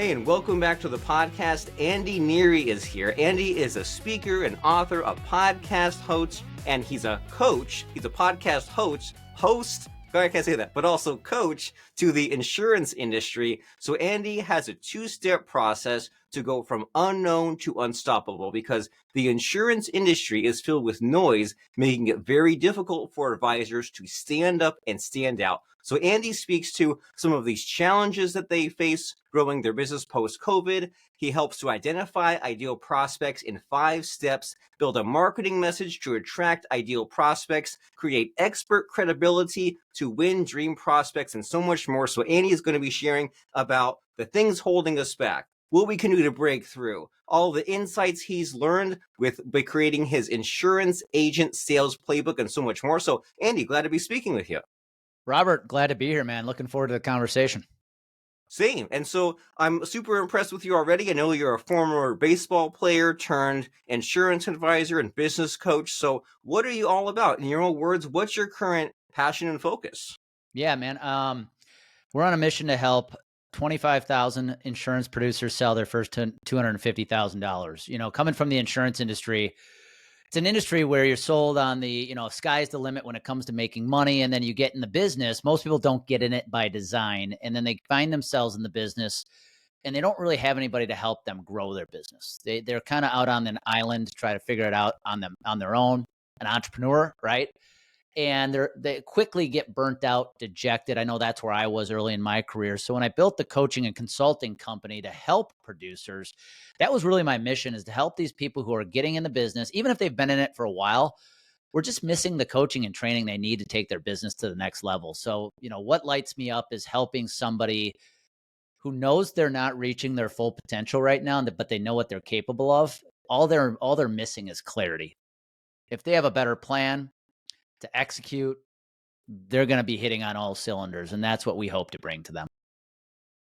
Hey, and welcome back to the podcast. Andy Neary is here. Andy is a speaker, an author, a podcast host, and he's a coach. He's a podcast host, I can't say that, but also coach to the insurance industry. So Andy has a two-step process to go from unknown to unstoppable, because the insurance industry is filled with noise, making it very difficult for advisors to stand up and stand out. So Andy speaks to some of these challenges that they face growing their business post-COVID. He helps to identify ideal prospects in 5 steps, build a marketing message to attract ideal prospects, create expert credibility to win dream prospects, and so much more. So Andy is going to be sharing about the things holding us back, what we can do to break through, all the insights he's learned by creating his insurance agent sales playbook, and so much more. So Andy, glad to be speaking with you. Robert, glad to be here, man. Looking forward to the conversation. Same. And so I'm super impressed with you already. I know you're a former baseball player turned insurance advisor and business coach. So what are you all about? In your own words, what's your current passion and focus? Yeah, man. We're on a mission to help 25,000 insurance producers sell their first $250,000. You know, coming from the insurance industry, it's an industry where you're sold on the, sky's the limit when it comes to making money. And then you get in the business. Most people don't get in it by design. And then they find themselves in the business and they don't really have anybody to help them grow their business. They're kind of out on an island to try to figure it out on their own, an entrepreneur, right? And they quickly get burnt out, dejected. I know that's where I was early in my career. So when I built the coaching and consulting company to help producers, that was really my mission, is to help these people who are getting in the business, even if they've been in it for a while. We're just missing the coaching and training they need to take their business to the next level. So, what lights me up is helping somebody who knows they're not reaching their full potential right now, but they know what they're capable of. All they're missing is clarity. If they have a better plan to execute, they're going to be hitting on all cylinders. And that's what we hope to bring to them.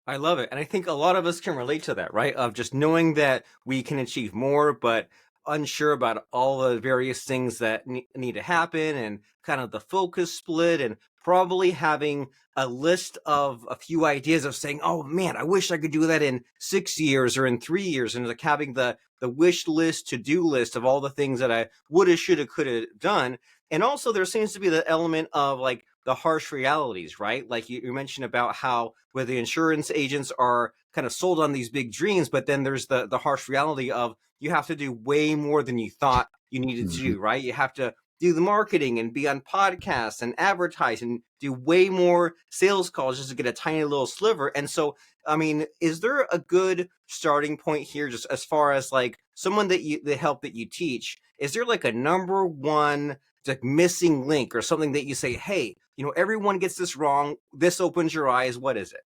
I love it. And I think a lot of us can relate to that, right? Of just knowing that we can achieve more, but unsure about all the various things that need to happen, and kind of the focus split, and probably having a list of a few ideas of saying, oh man, I wish I could do that in 6 years or in 3 years. And like having the wish list, to-do list of all the things that I woulda, shoulda, coulda done. And also there seems to be the element of like the harsh realities, right? Like you mentioned about how where the insurance agents are kind of sold on these big dreams, but then there's the harsh reality of you have to do way more than you thought you needed to do, right? You have to do the marketing and be on podcasts and advertise and do way more sales calls just to get a tiny little sliver. And so, I mean, is there a good starting point here, just as far as like someone the help that you teach? Is there like a number one like missing link or something that you say, hey, everyone gets this wrong, this opens your eyes? What is it?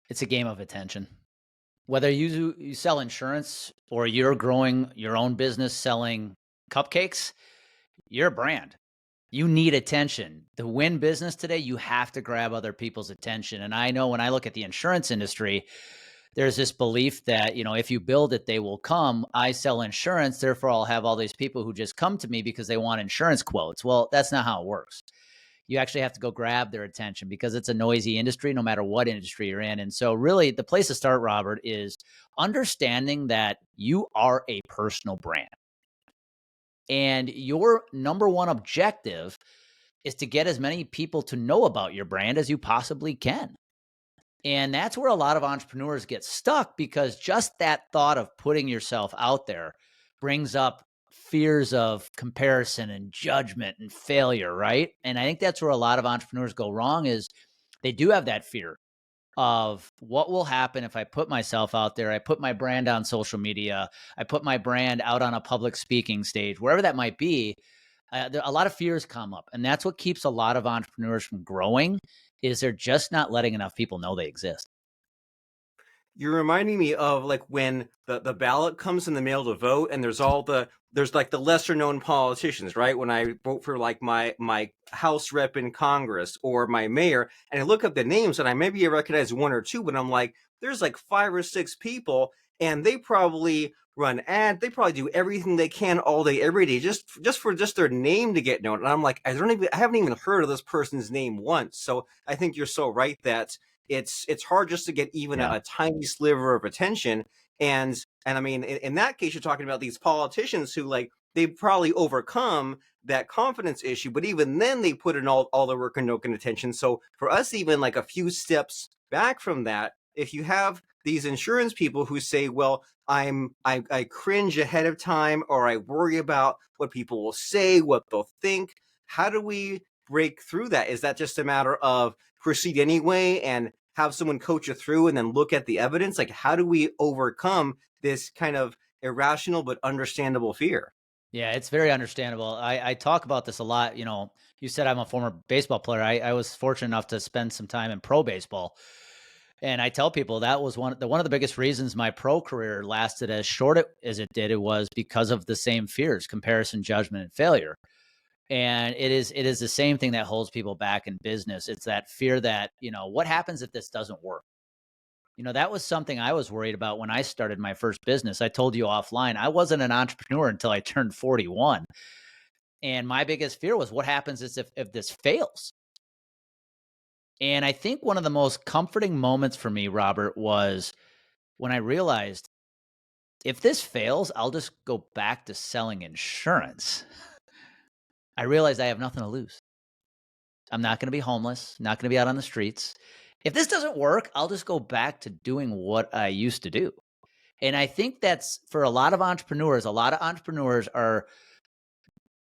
It's a game of attention. Whether you sell insurance or you're growing your own business selling cupcakes, you're a brand. You need attention. To win business today, you have to grab other people's attention. And I know when I look at the insurance industry, there's this belief that, if you build it, they will come. I sell insurance, therefore I'll have all these people who just come to me because they want insurance quotes. Well, that's not how it works. You actually have to go grab their attention because it's a noisy industry, no matter what industry you're in. And so really the place to start, Robert, is understanding that you are a personal brand. And your number one objective is to get as many people to know about your brand as you possibly can. And that's where a lot of entrepreneurs get stuck, because just that thought of putting yourself out there brings up fears of comparison and judgment and failure, right? And I think that's where a lot of entrepreneurs go wrong, is they do have that fear of what will happen if I put myself out there, I put my brand on social media, I put my brand out on a public speaking stage, wherever that might be. A lot of fears come up, and that's what keeps a lot of entrepreneurs from growing, is they're just not letting enough people know they exist. You're reminding me of like when the ballot comes in the mail to vote, and there's like the lesser known politicians, right? When I vote for like my house rep in Congress or my mayor, and I look up the names and I maybe recognize one or two, but I'm like, there's like 5 or 6 people, and they probably run ads, they probably do everything they can all day, every day, just for their name to get known. And I'm like, I haven't even heard of this person's name once. So I think you're so right that it's hard just to get even Yeah. a tiny sliver of attention. And I mean, in that case, you're talking about these politicians who, like, they probably overcome that confidence issue, but even then they put in all the work and no attention. So for us, even like a few steps back from that, if you have these insurance people who say, well, I cringe ahead of time, or I worry about what people will say, what they'll think, how do we break through that? Is that just a matter of proceed anyway and have someone coach you through and then look at the evidence? Like, how do we overcome this kind of irrational but understandable fear? Yeah, it's very understandable. I talk about this a lot. You know, you said I'm a former baseball player. I was fortunate enough to spend some time in pro baseball. And I tell people that was one of the biggest reasons my pro career lasted as short as it did. It was because of the same fears: comparison, judgment, and failure. And it is the same thing that holds people back in business. It's that fear that, what happens if this doesn't work? That was something I was worried about when I started my first business. I told you offline, I wasn't an entrepreneur until I turned 41. And my biggest fear was, what happens is if this fails? And I think one of the most comforting moments for me, Robert, was when I realized, if this fails, I'll just go back to selling insurance. I realized I have nothing to lose. I'm not going to be homeless, not going to be out on the streets. If this doesn't work, I'll just go back to doing what I used to do. And I think that's for a lot of entrepreneurs. A lot of entrepreneurs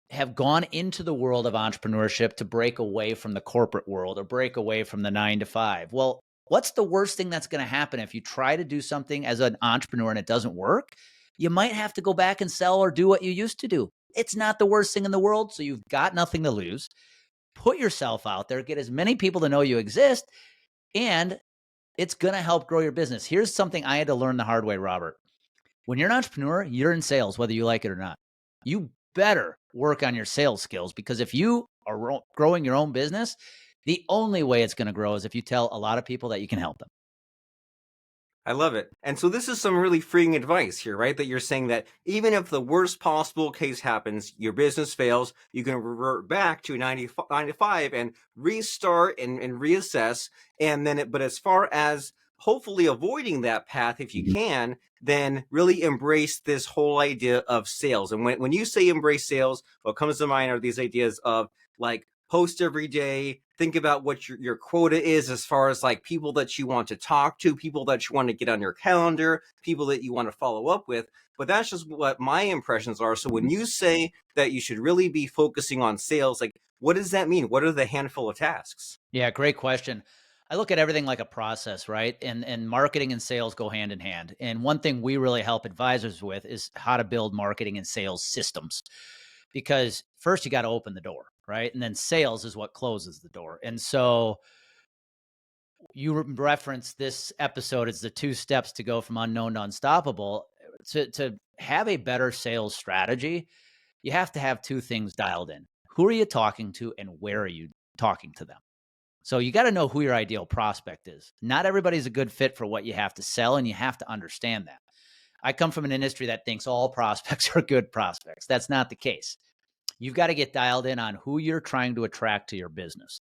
have gone into the world of entrepreneurship to break away from the corporate world or break away from the 9 to 5. Well, what's the worst thing that's going to happen if you try to do something as an entrepreneur and it doesn't work? You might have to go back and sell or do what you used to do. It's not the worst thing in the world. So you've got nothing to lose. Put yourself out there, get as many people to know you exist, and it's going to help grow your business. Here's something I had to learn the hard way, Robert. When you're an entrepreneur, you're in sales, whether you like it or not. You better work on your sales skills, because if you are growing your own business, the only way it's going to grow is if you tell a lot of people that you can help them. I love it. And so this is some really freeing advice here, right? That you're saying that even if the worst possible case happens, your business fails, you can revert back to 95 and restart and reassess. And then, but as far as hopefully avoiding that path, if you can, then really embrace this whole idea of sales. And when you say embrace sales, what comes to mind are these ideas of, like, post every day, think about what your quota is as far as like people that you want to talk to, people that you want to get on your calendar, people that you want to follow up with. But that's just what my impressions are. So when you say that you should really be focusing on sales, like, what does that mean? What are the handful of tasks? Yeah, great question. I look at everything like a process, right? And marketing and sales go hand in hand. And one thing we really help advisors with is how to build marketing and sales systems. Because first you got to open the door, right? And then sales is what closes the door. And so you reference this episode as the 2 steps to go from unknown to unstoppable. To have a better sales strategy, you have to have 2 things dialed in. Who are you talking to, and where are you talking to them? So you got to know who your ideal prospect is. Not everybody's a good fit for what you have to sell, and you have to understand that. I come from an industry that thinks all prospects are good prospects. That's not the case. You've got to get dialed in on who you're trying to attract to your business.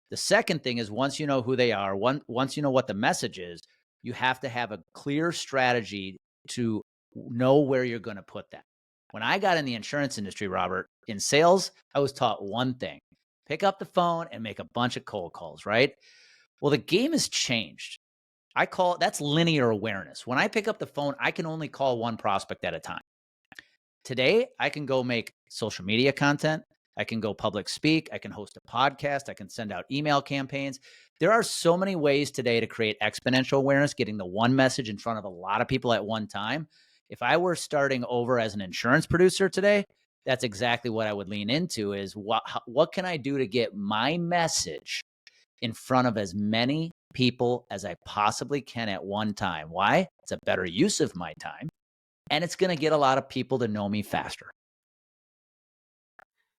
The second thing is, once you know who they are, once you know what the message is, you have to have a clear strategy to know where you're going to put that. When I got in the insurance industry, Robert, in sales, I was taught one thing: pick up the phone and make a bunch of cold calls, right? Well, the game has changed. That's linear awareness. When I pick up the phone, I can only call one prospect at a time. Today, I can go make social media content. I can go public speak. I can host a podcast. I can send out email campaigns. There are so many ways today to create exponential awareness, getting the one message in front of a lot of people at one time. If I were starting over as an insurance producer today, that's exactly what I would lean into: is what can I do to get my message in front of as many people as I possibly can at one time? Why? It's a better use of my time, and it's going to get a lot of people to know me faster.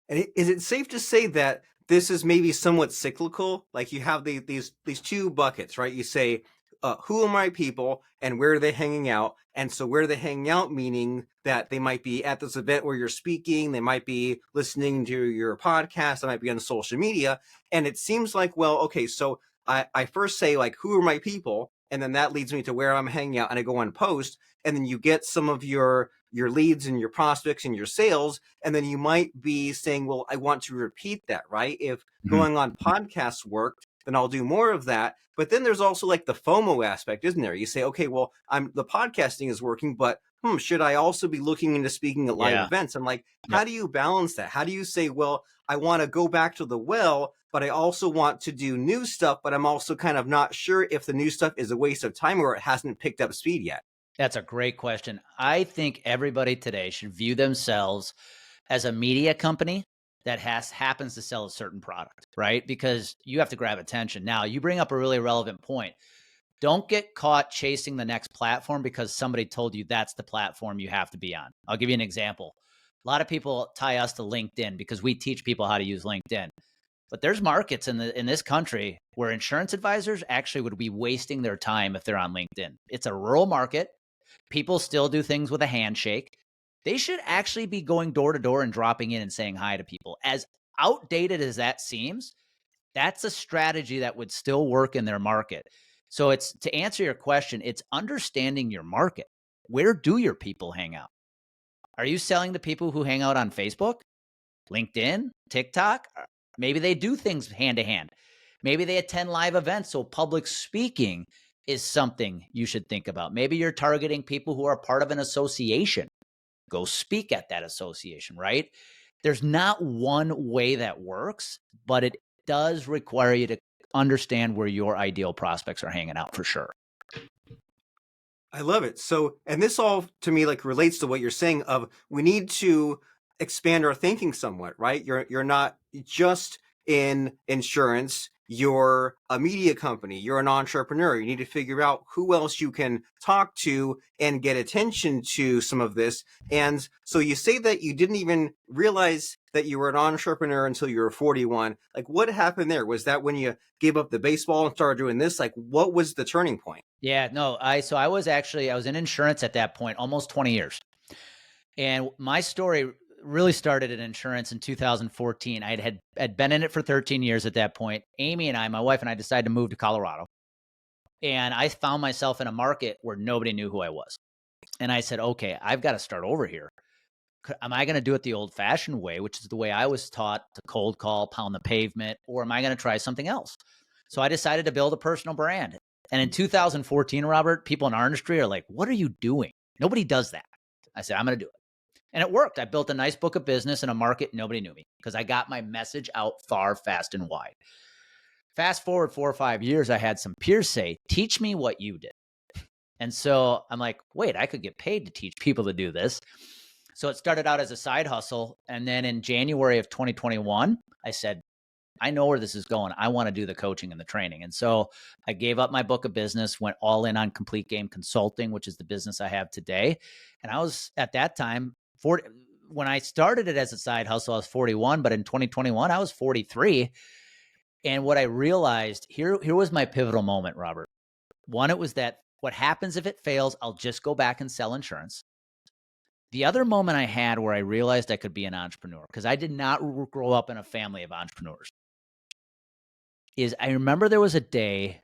And is it safe to say that this is maybe somewhat cyclical? Like, you have these 2 buckets, right? You say, who are my people and where are they hanging out? And so where they hang out, meaning that they might be at this event where you're speaking, they might be listening to your podcast, they might be on social media. And it seems like, well, okay, so I first say like, who are my people? And then that leads me to where I'm hanging out, and I go on post, and then you get some of your leads and your prospects and your sales, and then you might be saying, well, I want to repeat that, right? If Mhm. going on podcasts worked, then I'll do more of that. But then there's also like the FOMO aspect, isn't there? You say, okay, well, I'm the podcasting is working, but should I also be looking into speaking at live Yeah. events? I'm like, Yep. how do you balance that? How do you say, well, I want to go back to the well, but I also want to do new stuff, but I'm also kind of not sure if the new stuff is a waste of time or it hasn't picked up speed yet. That's a great question. I think everybody today should view themselves as a media company that happens to sell a certain product, right? Because you have to grab attention. Now, you bring up a really relevant point. Don't get caught chasing the next platform because somebody told you that's the platform you have to be on. I'll give you an example. A lot of people tie us to LinkedIn because we teach people how to use LinkedIn. But there's markets in this country where insurance advisors actually would be wasting their time if they're on LinkedIn. It's a rural market. People still do things with a handshake. They should actually be going door to door and dropping in and saying hi to people. As outdated as that seems, that's a strategy that would still work in their market. So it's to answer your question, it's understanding your market. Where do your people hang out? Are you selling to people who hang out on Facebook, LinkedIn, TikTok? Maybe they do things hand to hand. Maybe they attend live events. So public speaking is something you should think about. Maybe you're targeting people who are part of an association. Go speak at that association, right? There's not one way that works, but it does require you to understand where your ideal prospects are hanging out for sure. I love it. So, and this all to me like relates to what you're saying of we need to expand our thinking somewhat, right? You're not just in insurance, you're a media company, you're an entrepreneur. You need to figure out who else you can talk to and get attention to some of this. And so you say that you didn't even realize that you were an entrepreneur until you were 41. Like what happened there? Was that when you gave up the baseball and started doing this? Like what was the turning point? Yeah, no, I was in insurance at that point almost 20 years. And my story really started in insurance in 2014. Had been in it for 13 years at that point. Amy and I, my wife and I decided to move to Colorado. And I found myself in a market where nobody knew who I was. And I said, okay, I've got to start over here. Am I going to do it the old fashioned way, which is the way I was taught to cold call, pound the pavement, or am I going to try something else? So I decided to build a personal brand. And in 2014, Robert, people in our industry are like, what are you doing? Nobody does that. I said, I'm going to do it. And it worked. I built a nice book of business in a market nobody knew me because I got my message out far, fast, and wide. Fast forward 4 or 5 years, I had some peers say, teach me what you did. And so I'm like, wait, I could get paid to teach people to do this. So it started out as a side hustle. And then in January of 2021, I said, I know where this is going. I want to do the coaching and the training. And so I gave up my book of business, went all in on Complete Game Consulting, which is the business I have today. And I was at that time, 40, when I started it as a side hustle, I was 41, but in 2021, I was 43. And what I realized here was my pivotal moment, Robert. One, it was that what happens if it fails, I'll just go back and sell insurance. The other moment I had where I realized I could be an entrepreneur, because I did not grow up in a family of entrepreneurs, is I remember there was a day,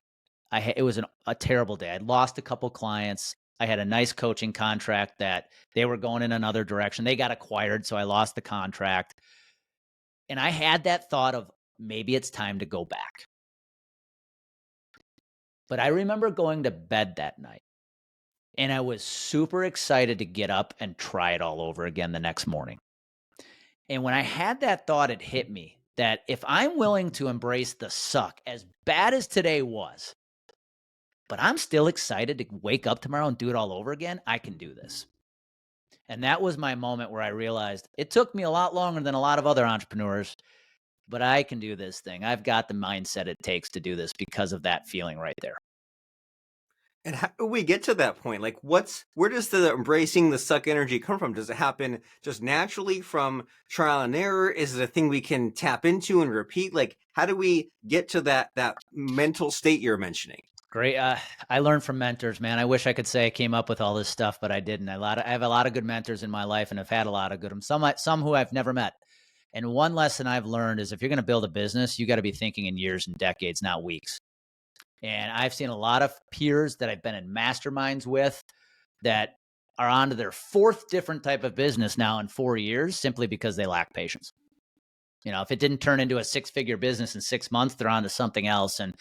it was a terrible day. I'd lost a couple clients. I had a nice coaching contract that they were going in another direction. They got acquired, so I lost the contract. And I had that thought of maybe it's time to go back. But I remember going to bed that night and I was super excited to get up and try it all over again the next morning. And when I had that thought, it hit me that if I'm willing to embrace the suck, as bad as today was, but I'm still excited to wake up tomorrow and do it all over again, I can do this. And that was my moment where I realized it took me a lot longer than a lot of other entrepreneurs, but I can do this thing. I've got the mindset it takes to do this because of that feeling right there. And how do we get to that point? Like, where does the embracing the suck energy come from? Does it happen just naturally from trial and error? Is it a thing we can tap into and repeat? Like, how do we get to that mental state you're mentioning? Great. I learned from mentors, man. I wish I could say I came up with all this stuff, but I didn't. I have a lot of good mentors in my life, and I've had a lot of good ones. Some who I've never met. And one lesson I've learned is if you're going to build a business, you got to be thinking in years and decades, not weeks. And I've seen a lot of peers that I've been in masterminds with that are on to their fourth different type of business now in 4 years simply because they lack patience. If it didn't turn into a six-figure business in 6 months, they're on to something else. And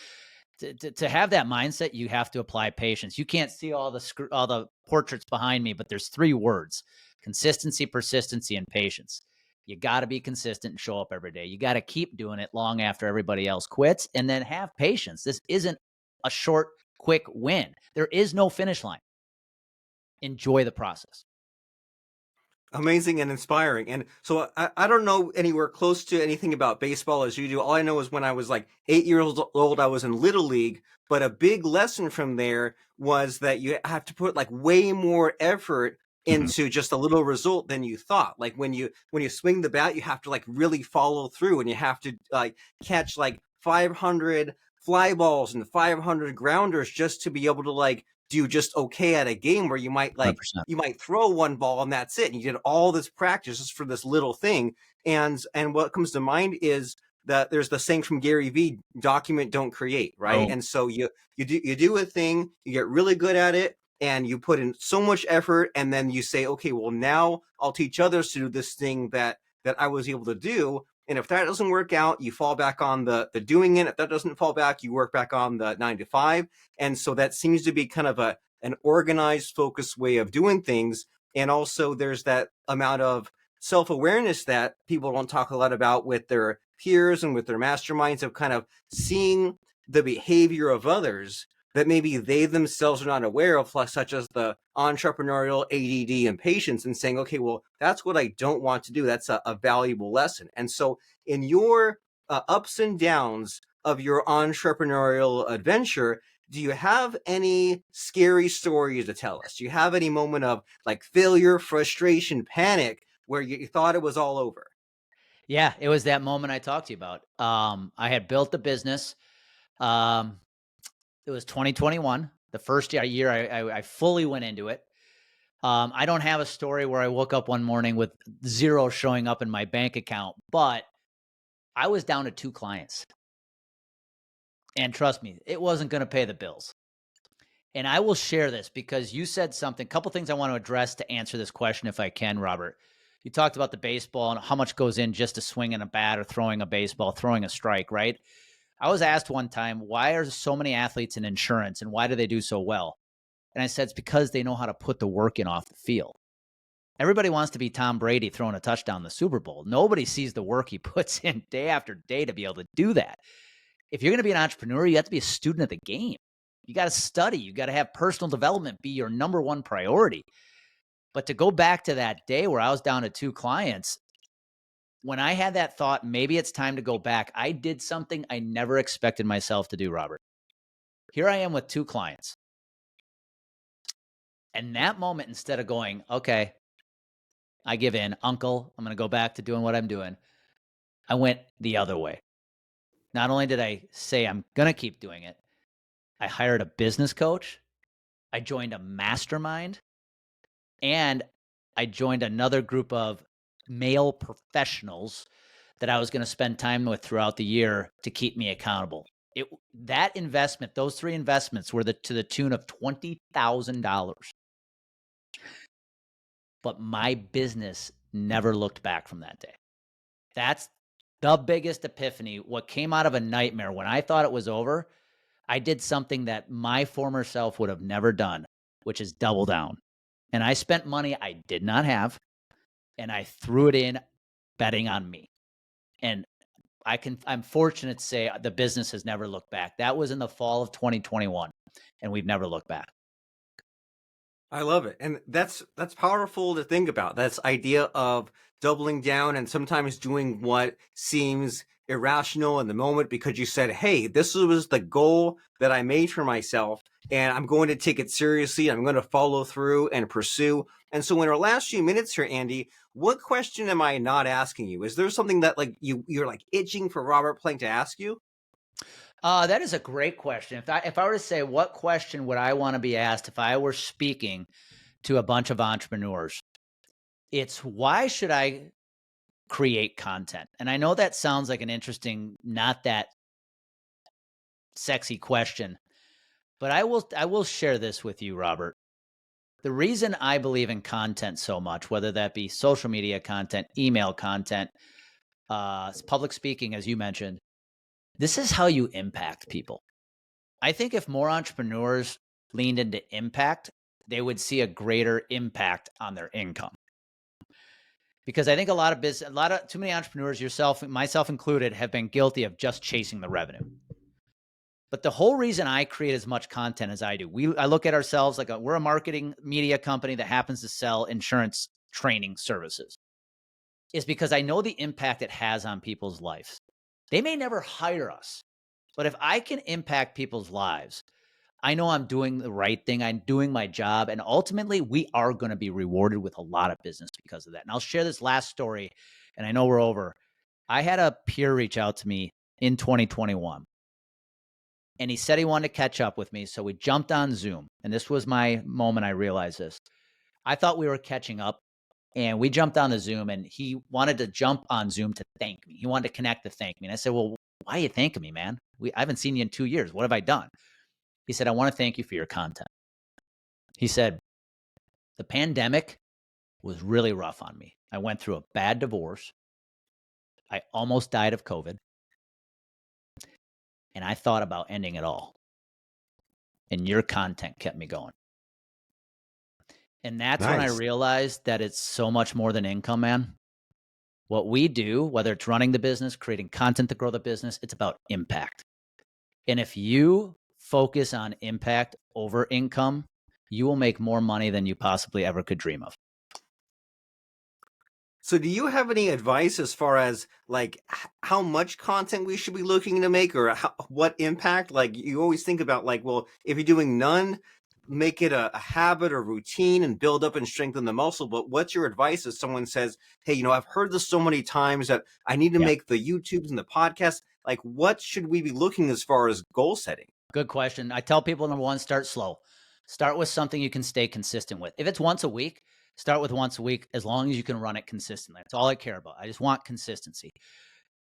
to have that mindset, you have to apply patience. You can't see all the portraits behind me, but there's three words: consistency, persistency, and patience. You got to be consistent and show up every day. You got to keep doing it long after everybody else quits, and then have patience. This isn't a short, quick win. There is no finish line. Enjoy the process. Amazing and inspiring. And so I don't know anywhere close to anything about baseball as you do. All I know is when I was like 8 years old, I was in Little League. But a big lesson from there was that you have to put like way more effort Mhm. into just a little result than you thought. Like when you swing the bat, you have to like really follow through, and you have to like catch like 500 fly balls and 500 grounders just to be able to like do just okay at a game where you 100%. might throw one ball and that's it. And you did all this practice just for this little thing. And what comes to mind is that there's the saying from Gary Vee: document, don't create, right? Boom. And so you do a thing, you get really good at it, and you put in so much effort, and then you say, okay, well now I'll teach others to do this thing that I was able to do. And if that doesn't work out, you fall back on the doing it. If that doesn't fall back, you work back on the 9 to 5. And so that seems to be kind of an organized, focused way of doing things. And also, there's that amount of self awareness that people don't talk a lot about with their peers and with their masterminds, of kind of seeing the behavior of others that maybe they themselves are not aware of, such as the entrepreneurial ADD and patience, and saying, okay, well, that's what I don't want to do. That's a valuable lesson. And so, in your ups and downs of your entrepreneurial adventure, do you have any scary stories to tell us? Do you have any moment of like failure, frustration, panic where you thought it was all over? Yeah, it was that moment I talked to you about. I had built the business. Um, it was 2021, the first year I fully went into it. I don't have a story where I woke up one morning with zero showing up in my bank account, but I was down to two clients. And trust me, it wasn't going to pay the bills. And I will share this because you said something, a couple things I want to address to answer this question if I can, Robert. You talked about the baseball and how much goes in just to swinging a bat or throwing a baseball, throwing a strike, right? I was asked one time, why are so many athletes in insurance and why do they do so well? And I said, it's because they know how to put the work in off the field. Everybody wants to be Tom Brady throwing a touchdown in the Super Bowl. Nobody sees the work he puts in day after day to be able to do that. If you're going to be an entrepreneur, you have to be a student of the game. You got to study. You got to have personal development be your number one priority. But to go back to that day where I was down to two clients, when I had that thought, maybe it's time to go back, I did something I never expected myself to do, Robert. Here I am with two clients. And that moment, instead of going, okay, I give in, uncle, I'm going to go back to doing what I'm doing, I went the other way. Not only did I say I'm going to keep doing it, I hired a business coach, I joined a mastermind, and I joined another group of male professionals that I was going to spend time with throughout the year to keep me accountable. That investment, those three investments were to the tune of $20,000. But my business never looked back from that day. That's the biggest epiphany. What came out of a nightmare when I thought it was over, I did something that my former self would have never done, which is double down. And I spent money I did not have and I threw it in betting on me. And I'm fortunate to say the business has never looked back. That was in the fall of 2021 and we've never looked back. I love it. And that's powerful to think about. That's idea of doubling down and sometimes doing what seems irrational in the moment because you said, "Hey, this was the goal that I made for myself and I'm going to take it seriously. I'm going to follow through and pursue." And so in our last few minutes here, Andy, what question am I not asking you? Is there something that like you're like itching for Robert Plank to ask you? That is a great question. If I were to say what question would I want to be asked if I were speaking to a bunch of entrepreneurs, it's why should I create content? And I know that sounds like an interesting, not that sexy question, But I will share this with you, Robert. The reason I believe in content so much, whether that be social media content, email content, public speaking, as you mentioned, this is how you impact people. I think if more entrepreneurs leaned into impact, they would see a greater impact on their income. Because I think too many entrepreneurs, yourself, myself included, have been guilty of just chasing the revenue. But the whole reason I create as much content as I do, I look at ourselves like we're a marketing media company that happens to sell insurance training services, is because I know the impact it has on people's lives. They may never hire us, but if I can impact people's lives, I know I'm doing the right thing. I'm doing my job. And ultimately, we are going to be rewarded with a lot of business because of that. And I'll share this last story, and I know we're over. I had a peer reach out to me in 2021, and he said he wanted to catch up with me. So we jumped on Zoom. And this was my moment I realized this. I thought we were catching up, and we jumped on the Zoom, and he wanted to jump on Zoom to thank me. He wanted to connect to thank me. And I said, well, why are you thanking me, man? I haven't seen you in 2 years. What have I done? He said, I want to thank you for your content. He said, the pandemic was really rough on me. I went through a bad divorce. I almost died of COVID. And I thought about ending it all. And your content kept me going. And that's when I Nice. realized that it's so much more than income, man. What we do, whether it's running the business, creating content to grow the business, it's about impact. And if you focus on impact over income, you will make more money than you possibly ever could dream of. So do you have any advice as far as like how much content we should be looking to make, or what impact? Like you always think about like, well, if you're doing none, make it a habit or routine and build up and strengthen the muscle. But what's your advice if someone says, hey, I've heard this so many times that I need to Yeah. make the YouTubes and the podcasts. Like what should we be looking as far as goal setting? Good question. I tell people, number one, start slow. Start with something you can stay consistent with. If it's once a week, start with once a week as long as you can run it consistently. That's all I care about. I just want consistency.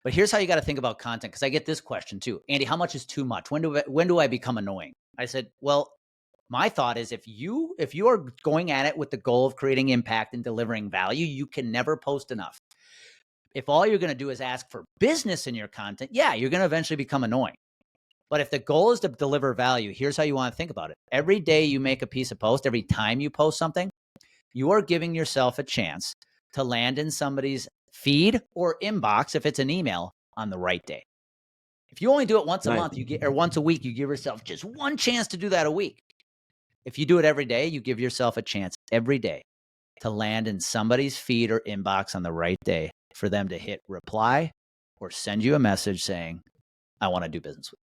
But here's how you got to think about content, because I get this question too. Andy, how much is too much? When do I become annoying? I said, well, my thought is if you are going at it with the goal of creating impact and delivering value, you can never post enough. If all you're going to do is ask for business in your content, yeah, you're going to eventually become annoying. But if the goal is to deliver value, here's how you want to think about it. Every day you make a piece of post, every time you post something, you are giving yourself a chance to land in somebody's feed or inbox, if it's an email, on the right day. If you only do it once a Nice. month, or once a week, you give yourself just one chance to do that a week. If you do it every day, you give yourself a chance every day to land in somebody's feed or inbox on the right day for them to hit reply or send you a message saying, I want to do business with you.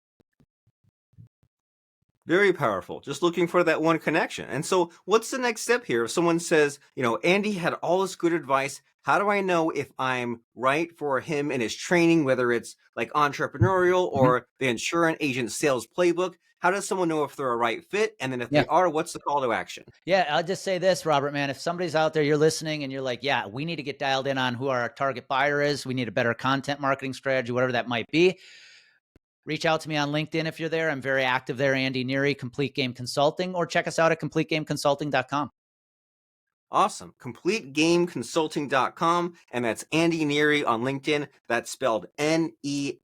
Very powerful. Just looking for that one connection. And so, what's the next step here? If someone says, Andy had all this good advice, how do I know if I'm right for him in his training, whether it's like entrepreneurial or the insurance agent sales playbook? How does someone know if they're a right fit? And then if Yeah. they are, what's the call to action? Yeah, I'll just say this, Robert, man. If somebody's out there, you're listening and you're like, yeah, we need to get dialed in on who our target buyer is. We need a better content marketing strategy, whatever that might be. Reach out to me on LinkedIn if you're there. I'm very active there, Andy Neary, Complete Game Consulting, or check us out at completegameconsulting.com. Awesome. CompleteGameConsulting.com. And that's Andy Neary on LinkedIn. That's spelled Neary,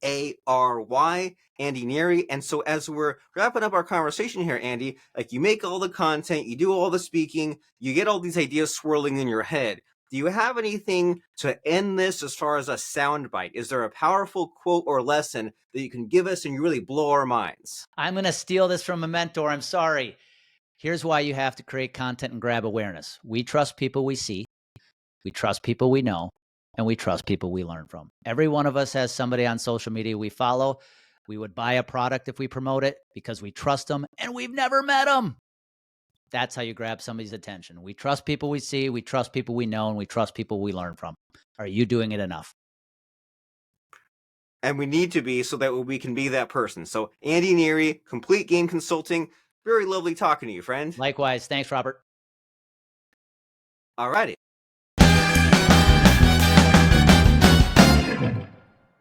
Andy Neary. And so as we're wrapping up our conversation here, Andy, like you make all the content, you do all the speaking, you get all these ideas swirling in your head. Do you have anything to end this as far as a soundbite? Is there a powerful quote or lesson that you can give us and you really blow our minds? I'm going to steal this from a mentor. I'm sorry. Here's why you have to create content and grab awareness. We trust people we see. We trust people we know, and we trust people we learn from. Every one of us has somebody on social media we follow. We would buy a product if we promote it because we trust them and we've never met them. That's how you grab somebody's attention. We trust people we see, we trust people we know, and we trust people we learn from. Are you doing it enough? And we need to be so that we can be that person. So Andy Neary, Complete Game Consulting. Very lovely talking to you, friend. Likewise. Thanks, Robert. All righty.